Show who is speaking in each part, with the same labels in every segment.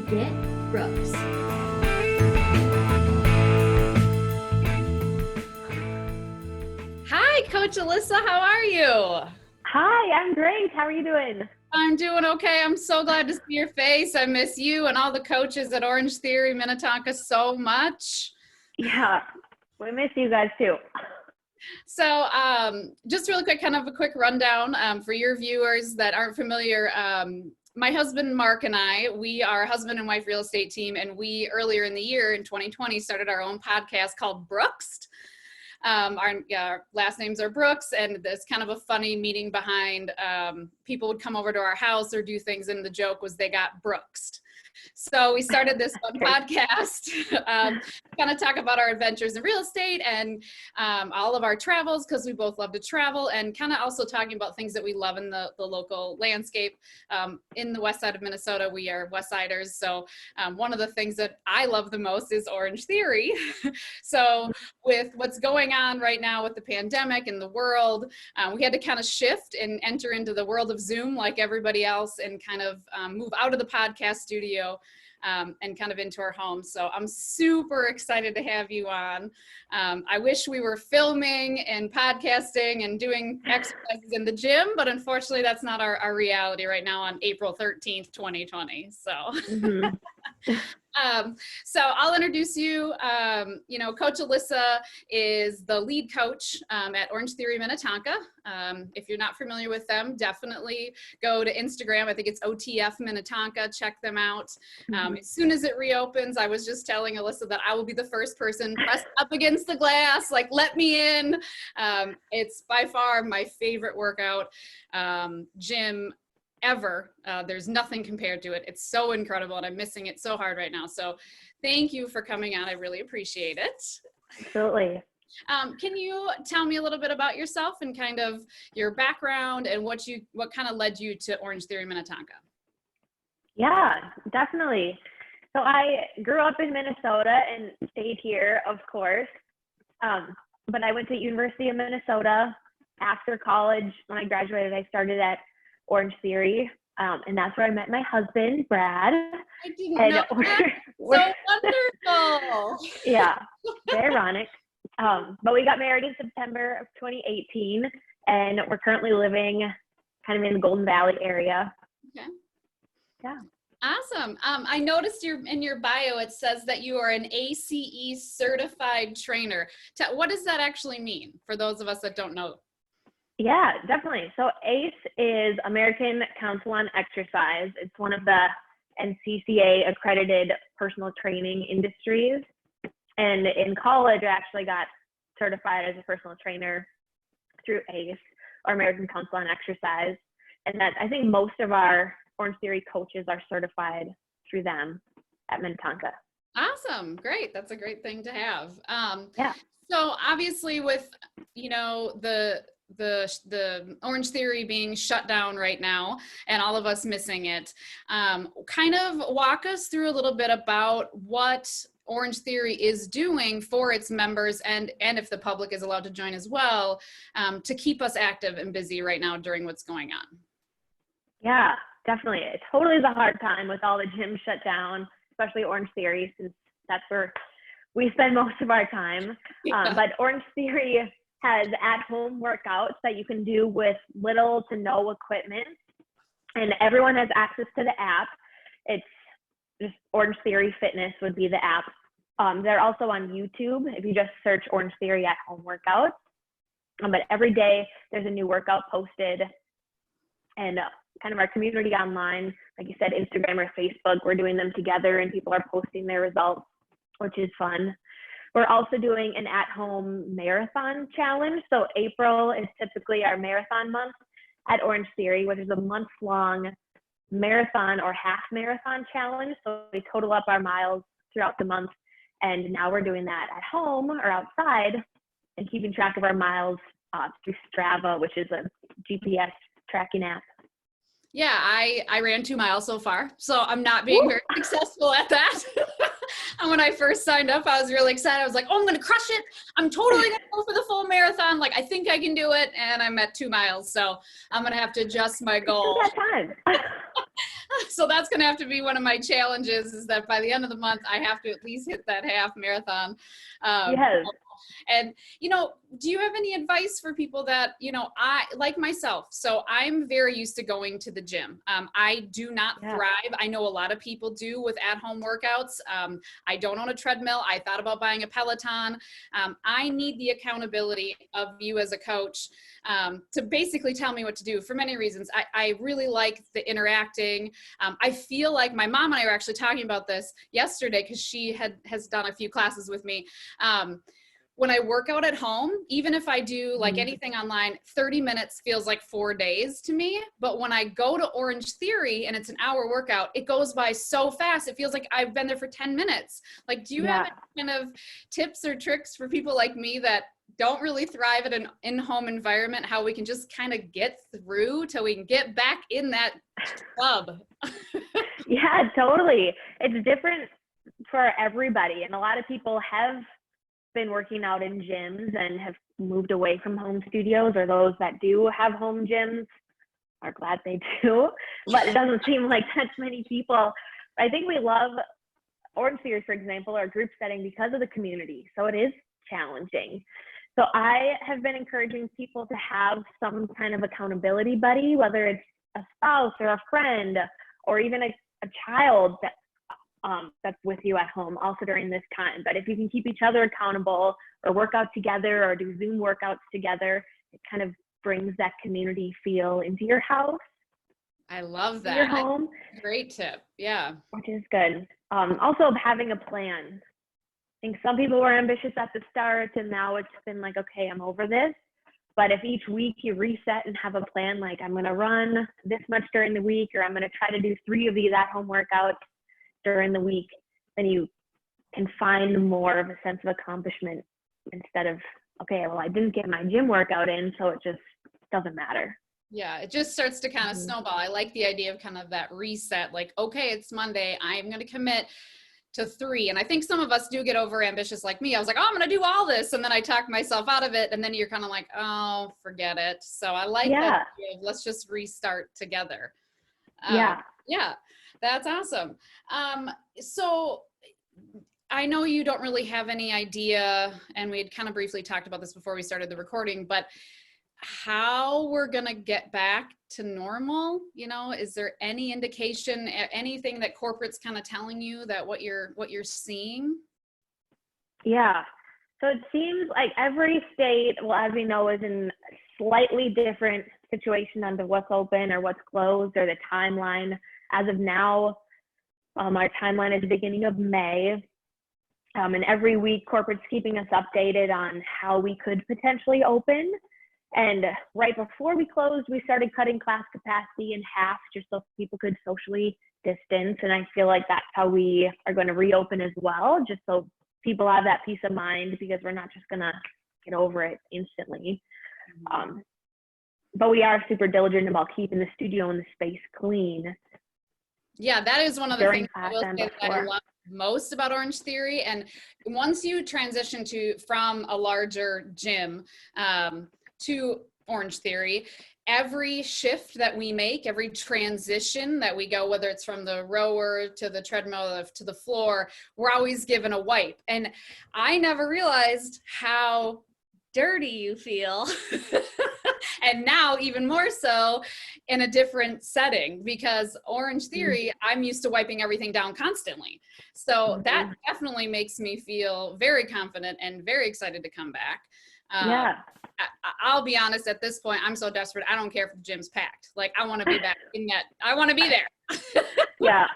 Speaker 1: Get Brooks. Hi, Coach Alyssa. How are you?
Speaker 2: Hi, I'm great. How are you doing?
Speaker 1: I'm doing okay. I'm so glad to see your face. I miss you and all the coaches at Orange Theory Minnetonka so much.
Speaker 2: Yeah, we miss you guys too.
Speaker 1: So just really quick, kind of a quick rundown for your viewers that aren't familiar. My husband, Mark, and I, we are a husband and wife real estate team, and we earlier in the year in 2020 started our own podcast called Brooks. Our last names are Brooks, and there's kind of a funny meaning behind people would come over to our house or do things, and the joke was they got Brooksed. So we started this fun podcast, kind of talk about our adventures in real estate and all of our travels, because we both love to travel, and kind of also talking about things that we love in the local landscape. In the west side of Minnesota, we are West Siders. So one of the things that I love the most is Orange Theory. So with what's going on right now with the pandemic and the world, we had to kind of shift and enter into the world of Zoom like everybody else, and kind of move out of the podcast studio and kind of into our home. So I'm super excited to have you on. I wish we were filming and podcasting and doing exercises in the gym, but unfortunately that's not our reality right now on April 13th, 2020. So. Mm-hmm. So I'll introduce you. Coach Alyssa is the lead coach at Orange Theory Minnetonka. If you're not familiar with them, definitely go to Instagram. I think it's OTF Minnetonka. Check them out. As soon as it reopens, I was just telling Alyssa that I will be the first person pressed up against the glass, like, let me in. It's by far my favorite workout gym ever. There's nothing compared to it. It's so incredible, and I'm missing it so hard right now. So thank you for coming on. I really appreciate it.
Speaker 2: Absolutely.
Speaker 1: Can you tell me a little bit about yourself and kind of your background and what kind of led you to Orange Theory Minnetonka?
Speaker 2: Yeah, definitely. So I grew up in Minnesota and stayed here, of course. But I went to University of Minnesota. After college, when I graduated, I started at Orange Theory, and that's where I met my husband, Brad.
Speaker 1: I didn't know that. So wonderful.
Speaker 2: Yeah, very ironic. But we got married in September of 2018, and we're currently living kind of in the Golden Valley area.
Speaker 1: Okay.
Speaker 2: Yeah.
Speaker 1: Awesome. I noticed in your bio, it says that you are an ACE certified trainer. What does that actually mean for those of us that don't know?
Speaker 2: Yeah, definitely. So ACE is American Council on Exercise. It's one of the NCCA accredited personal training industries. And in college, I actually got certified as a personal trainer through ACE, or American Council on Exercise. And that, I think most of our Orange Theory coaches are certified through them at Minnetonka.
Speaker 1: Awesome. Great. That's a great thing to have.
Speaker 2: Yeah.
Speaker 1: So obviously with, the Orange Theory being shut down right now and all of us missing it, kind of walk us through a little bit about what Orange Theory is doing for its members, and if the public is allowed to join as well, to keep us active and busy right now during what's going on.
Speaker 2: Yeah, definitely. It totally is a hard time with all the gyms shut down, especially Orange Theory, since that's where we spend most of our time. Yeah. But Orange Theory has at-home workouts that you can do with little to no equipment, and everyone has access to the app. It's just Orange Theory Fitness would be the app. They're also on YouTube if you just search Orange Theory at-home workouts. But every day there's a new workout posted, and kind of our community online, like you said, Instagram or Facebook, we're doing them together, and people are posting their results, which is fun. We're also doing an at-home marathon challenge. So April is typically our marathon month at Orange Theory, which is a month-long marathon or half marathon challenge. So we total up our miles throughout the month. And now we're doing that at home or outside and keeping track of our miles through Strava, which is a GPS tracking app.
Speaker 1: Yeah, I ran 2 miles so far, so I'm not being very successful at that. And when I first signed up, I was really excited. I was like, oh, I'm going to crush it. I'm totally going to go for the full marathon. Like, I think I can do it. And I'm at 2 miles, so I'm going to have to adjust my goal.
Speaker 2: That time.
Speaker 1: So that's going to have to be one of my challenges, is that by the end of the month, I have to at least hit that half marathon.
Speaker 2: Yes.
Speaker 1: And, do you have any advice for people that, I, like myself, so I'm very used to going to the gym. I do not thrive. I know a lot of people do with at-home workouts. I don't own a treadmill. I thought about buying a Peloton. I need the accountability of you as a coach to basically tell me what to do for many reasons. I really like the interacting. I feel like my mom and I were actually talking about this yesterday because she has done a few classes with me. When I work out at home, even if I do like anything online, 30 minutes feels like 4 days to me. But when I go to Orange Theory and it's an hour workout, it goes by so fast. It feels like I've been there for 10 minutes. Like, do you have any kind of tips or tricks for people like me that don't really thrive at an in-home environment, how we can just kind of get through till we can get back in that club?
Speaker 2: Yeah, totally. It's different for everybody. And a lot of people have been working out in gyms and have moved away from home studios, or those that do have home gyms are glad they do, but it doesn't seem like that many people. I think we love Orange Theory, for example, our group setting because of the community. So it is challenging. So I have been encouraging people to have some kind of accountability buddy, whether it's a spouse or a friend, or even a child that's with you at home also during this time. But if you can keep each other accountable, or work out together, or do Zoom workouts together, it kind of brings that community feel into your house.
Speaker 1: I love that.
Speaker 2: Your home.
Speaker 1: Great tip. Yeah.
Speaker 2: Which is good. Also having a plan. I think some people were ambitious at the start, and now it's been like, okay, I'm over this. But if each week you reset and have a plan, like I'm going to run this much during the week, or I'm going to try to do 3 of these at-home workouts during the week, then you can find more of a sense of accomplishment instead of, okay, well, I didn't get my gym workout in, so it just doesn't matter.
Speaker 1: Yeah, it just starts to kind of snowball. I like the idea of kind of that reset, like, okay, it's Monday, I'm going to commit to 3. And I think some of us do get over ambitious like me. I was like, oh, I'm going to do all this. And then I talk myself out of it. And then you're kind of like, oh, forget it. So I like that idea of, let's just restart together. Yeah, that's awesome. So I know you don't really have any idea, and we had kind of briefly talked about this before we started the recording, but how we're going to get back to normal, is there any indication, anything that corporate's kind of telling you that what you're seeing?
Speaker 2: Yeah. So it seems like every state, well, as we know, is in a slightly different situation under what's open or what's closed, or the timeline. As of now, our timeline is the beginning of May. And every week, corporate's keeping us updated on how we could potentially open. And right before we closed, we started cutting class capacity in half just so people could socially distance. And I feel like that's how we are going to reopen as well, just so people have that peace of mind, because we're not just going to get over it instantly. But we are super diligent about keeping the studio and the space clean.
Speaker 1: Yeah, that is one of the things I will say that I love most about Orange Theory. And once you transition from a larger gym to Orange Theory, every shift that we make, every transition that we go, whether it's from the rower to the treadmill to the floor, we're always given a wipe. And I never realized how dirty you feel. And now even more so in a different setting, because Orange Theory, I'm used to wiping everything down constantly. So that definitely makes me feel very confident and very excited to come back. I'll be honest, at this point, I'm so desperate. I don't care if the gym's packed. Like, I want to be back in that. I want to be there.
Speaker 2: Yeah.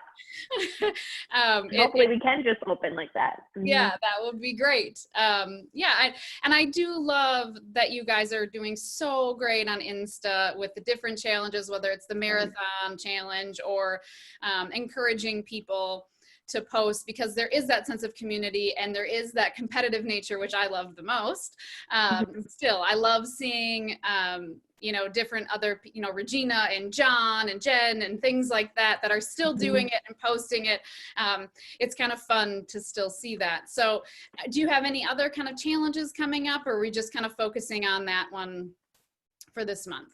Speaker 2: Hopefully we can just open like that.
Speaker 1: Yeah, that would be great. And I do love that you guys are doing so great on Insta with the different challenges, whether it's the marathon challenge or encouraging people to post, because there is that sense of community and there is that competitive nature, which I love the most. Still, I love seeing, different other, Regina and John and Jen and things like that are still doing it and posting it. It's kind of fun to still see that. So do you have any other kind of challenges coming up, or are we just kind of focusing on that one for this month?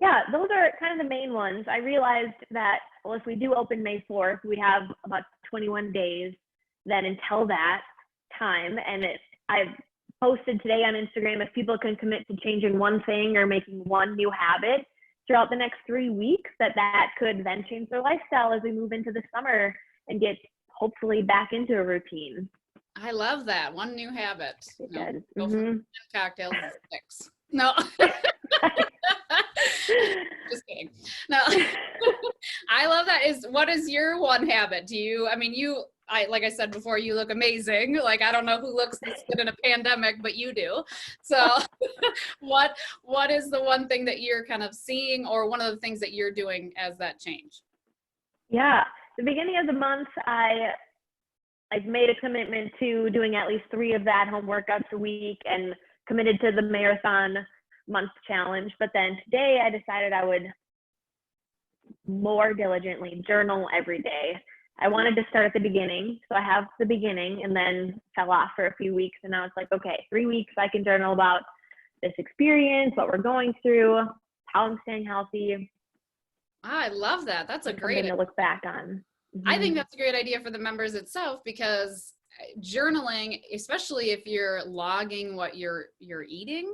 Speaker 2: Yeah, those are kind of the main ones. I realized that, well, if we do open May 4th, we have about 21 days then until that time. And I've posted today on Instagram, if people can commit to changing one thing or making one new habit throughout the next 3 weeks, that could then change their lifestyle as we move into the summer and get hopefully back into a routine.
Speaker 1: I love that. One new habit.
Speaker 2: Good.
Speaker 1: Go from cocktails to 6. No. Just kidding. No. I love that. What is your one habit? Like I said before, you look amazing. Like, I don't know who looks this good in a pandemic, but you do. So what is the one thing that you're kind of seeing, or one of the things that you're doing as that change?
Speaker 2: Yeah. The beginning of the month, I've made a commitment to doing at least 3 of the at-home workouts a week and committed to the marathon month challenge. But then today I decided I would more diligently journal every day. I wanted to start at the beginning. So I have the beginning and then fell off for a few weeks. And now it's like, okay, 3 weeks I can journal about this experience, what we're going through, how I'm staying healthy.
Speaker 1: I love that. That's a great
Speaker 2: thing to look back on.
Speaker 1: I think that's a great idea for the members itself, because journaling, especially if you're logging what you're eating,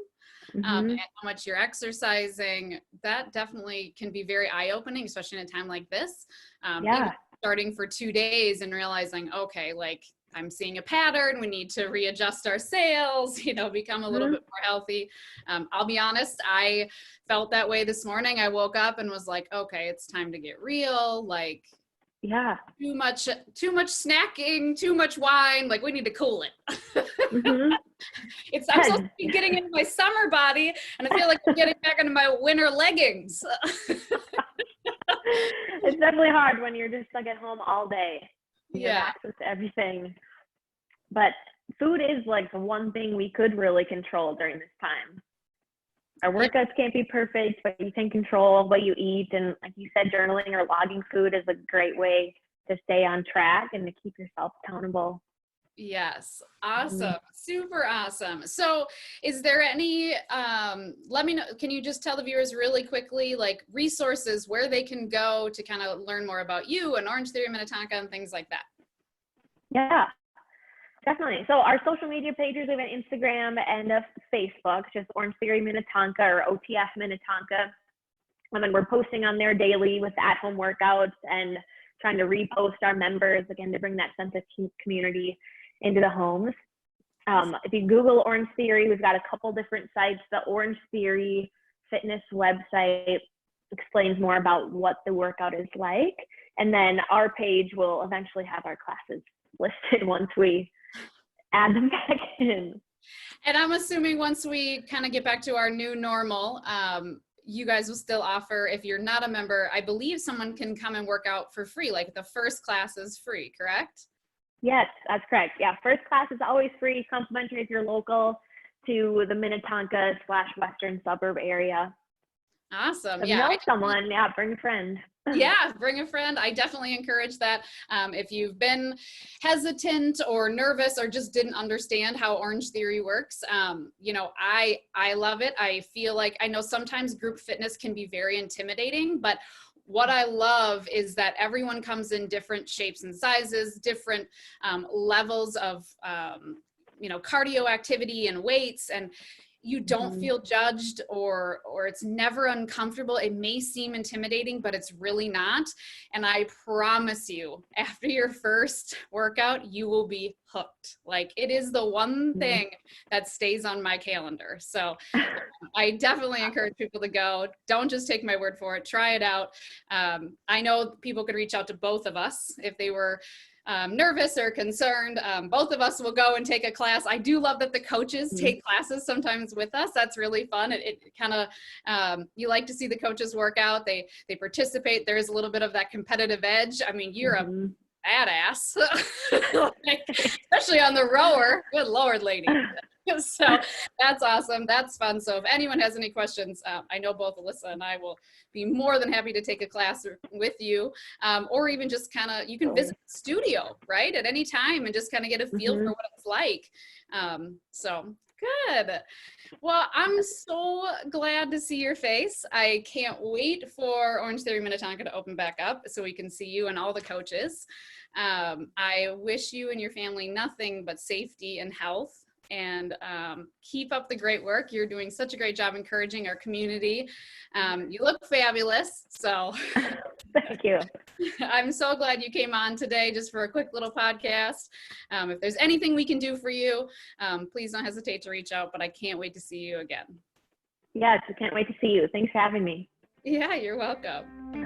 Speaker 1: and how much you're exercising, that definitely can be very eye-opening, especially in a time like this. Even starting for 2 days and realizing, okay, like, I'm seeing a pattern, we need to readjust our sales, become a little bit more healthy. I'll be honest, I felt that way this morning. I woke up and was like, okay, it's time to get real. Like, too much snacking, too much wine. Like, we need to cool it. I'm supposed to be getting into my summer body, and I feel like I'm getting back into my winter leggings.
Speaker 2: It's definitely hard when you're just stuck at home all day. You have access to everything. But food is like the one thing we could really control during this time. Our workouts can't be perfect, but you can control what you eat. And like you said, journaling or logging food is a great way to stay on track and to keep yourself accountable.
Speaker 1: Yes. Awesome. Super awesome. So is there any, let me know, can you just tell the viewers really quickly, like, resources where they can go to kind of learn more about you and Orange Theory Minnetonka and things like that?
Speaker 2: Yeah, definitely. So our social media pages, we have an Instagram and a Facebook, just Orange Theory Minnetonka or OTF Minnetonka. And we're posting on there daily with at-home workouts and trying to repost our members, again, to bring that sense of community into the homes. If you Google Orange Theory, we've got a couple different sites. The Orange Theory fitness website explains more about what the workout is like. And then our page will eventually have our classes listed once we add them back in.
Speaker 1: And I'm assuming once we kind of get back to our new normal, you guys will still offer, if you're not a member, I believe someone can come and work out for free. Like, the first class is free, correct?
Speaker 2: Yes, that's correct. Yeah, first class is always free, complimentary if you're local to the Minnetonka/Western suburb area.
Speaker 1: Awesome.
Speaker 2: If you know someone, bring a friend.
Speaker 1: Yeah, bring a friend. I definitely encourage that. If you've been hesitant or nervous or just didn't understand how Orange Theory works, I love it. I feel like, I know sometimes group fitness can be very intimidating, but what I love is that everyone comes in different shapes and sizes, different levels of, cardio activity and weights, and you don't feel judged or it's never uncomfortable. It may seem intimidating, but it's really not. And I promise you, after your first workout, you will be hooked. Like, it is the one thing that stays on my calendar. So I definitely encourage people to go. Don't just take my word for it. Try it out. I know people could reach out to both of us if they were nervous or concerned. Both of us will go and take a class. I do love that the coaches take classes sometimes with us. That's really fun. It kind of, you like to see the coaches work out. They participate. There's a little bit of that competitive edge. I mean, you're a badass, especially on the rower. Good Lord, lady. So that's awesome. That's fun. So if anyone has any questions, I know both Alyssa and I will be more than happy to take a class with you, or even just kind of, you can visit the studio, right, at any time and just kind of get a feel for what it's like. So good. Well, I'm so glad to see your face. I can't wait for Orange Theory Minnetonka to open back up so we can see you and all the coaches. I wish you and your family nothing but safety and health. And keep up the great work. You're doing such a great job encouraging our community. You look fabulous. So
Speaker 2: thank you.
Speaker 1: I'm so glad you came on today just for a quick little podcast. If there's anything we can do for you, please don't hesitate to reach out, but I can't wait to see you again.
Speaker 2: Yes, I can't wait to see you. Thanks for having me.
Speaker 1: Yeah, you're welcome.